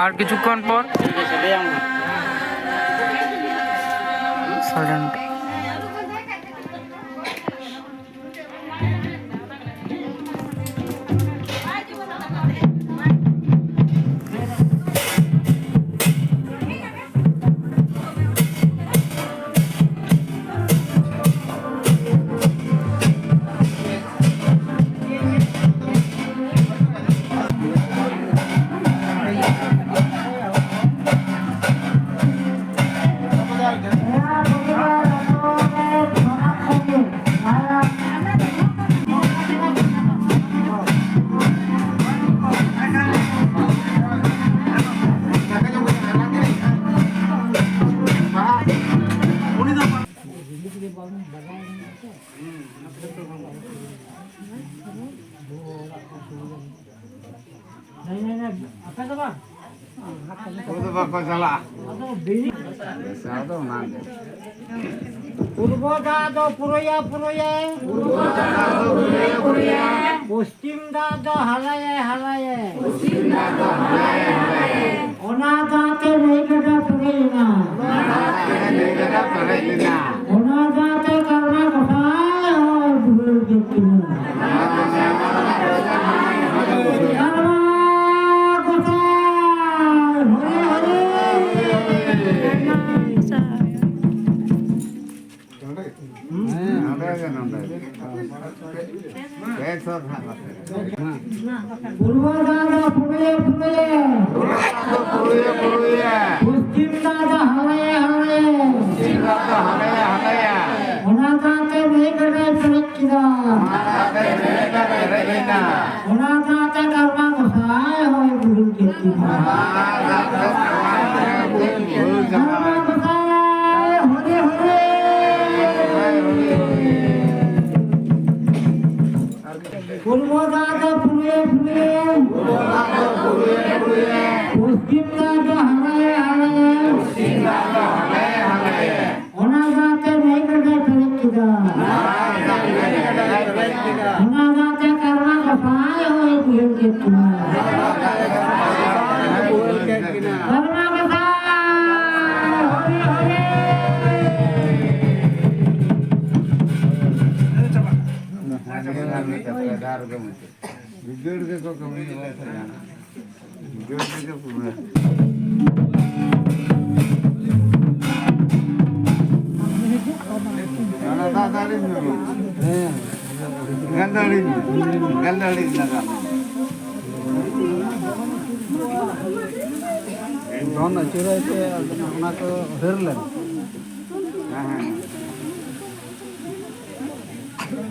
আর কিছুক্ষণ পর Udah bakal salah. Salah nang. পূর্বদাদ Purwa Purwa পশ্চিম দাদ হালায়ে হালায়ে অনাদাতে নেগেটা পুরাইনা অনাদাতে কারণা কোথায় হয় ভুল দেখি পূর্বদাদা পুরয়ে পুরয়ে পশ্চিম দাদা হালায়ে হালায়ে অনাদাতে নেগেটা পুরাইনা অনাদাতে কারণা কোথায় হয় ভুল দেখি পূর্বদাদা পুরয়ে পুরয়ে পশ্চিম দাদা হালায়ে হালায়ে অনাদাতে নেগেটা পুরাইনা অনাদাতে কারণা কোথায় হয় ভুল দেখি Jujur ke kok kami jujur ke punya. Karena tak dalin dulu. Gandalin nak. Don acura itu anak ke Herlen.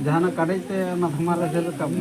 जहाँ काटे हमारा जल कम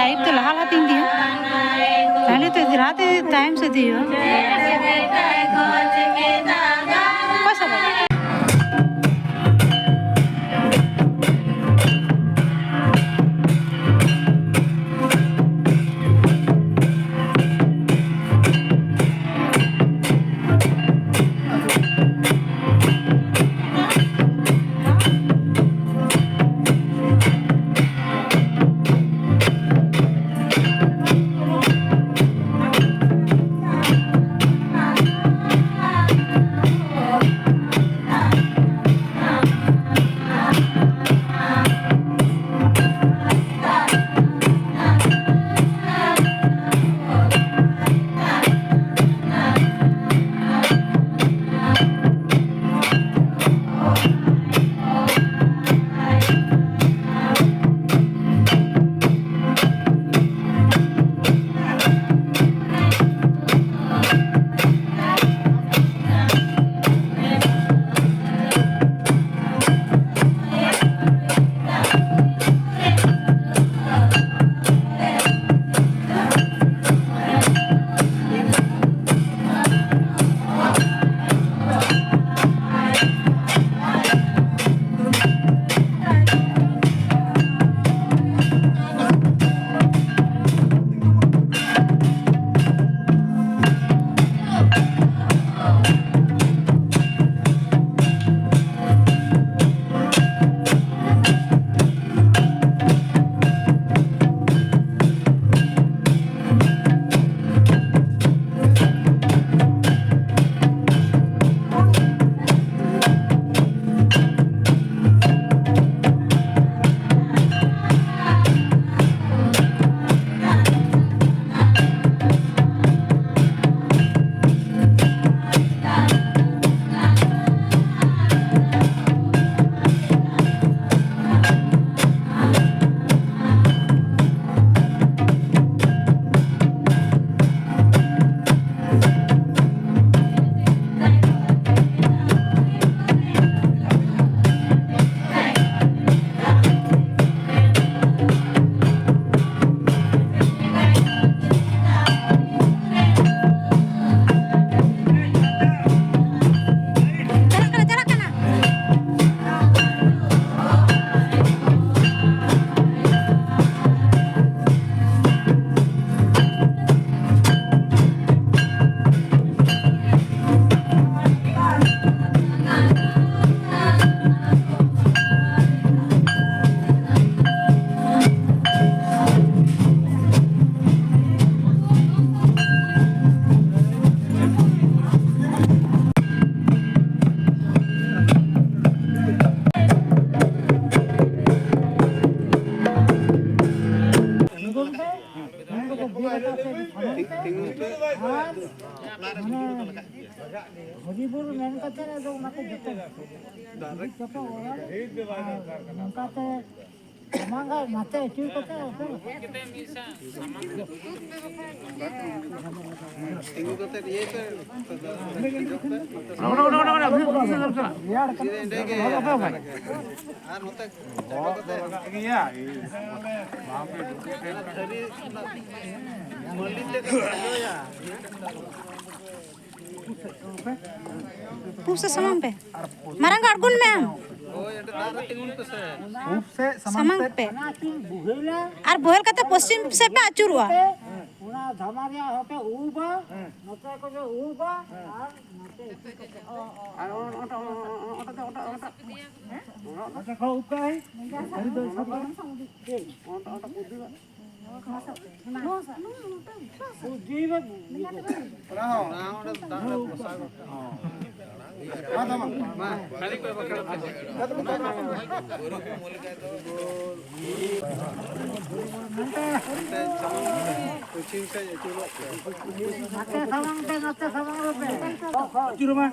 लाइट तो लहा तीन दियो पहले तो रात टाइम से दियो कैसा हरिबुल मेन कते रे दो मते जते जते ओरा नंकाते समांगा मते चू कते tinggu kata dia itu यार कते apa भाई আর মতে iya पूछ समंग पे मरंग अड़गुन में oh yang darat tingun tuh saya उपसे समंग पे समाती बुहेला और बोल का तो पश्चिम से पे अचूर हुआ पुरा धमारिया होते उबा नते को जो उबा और नते ओटा को उपका है हरि दो सब ओटा ओटा बुद्धि जीव nah udah darat besar kali kau bakal kucing saya coba नते समंग पे चुरमा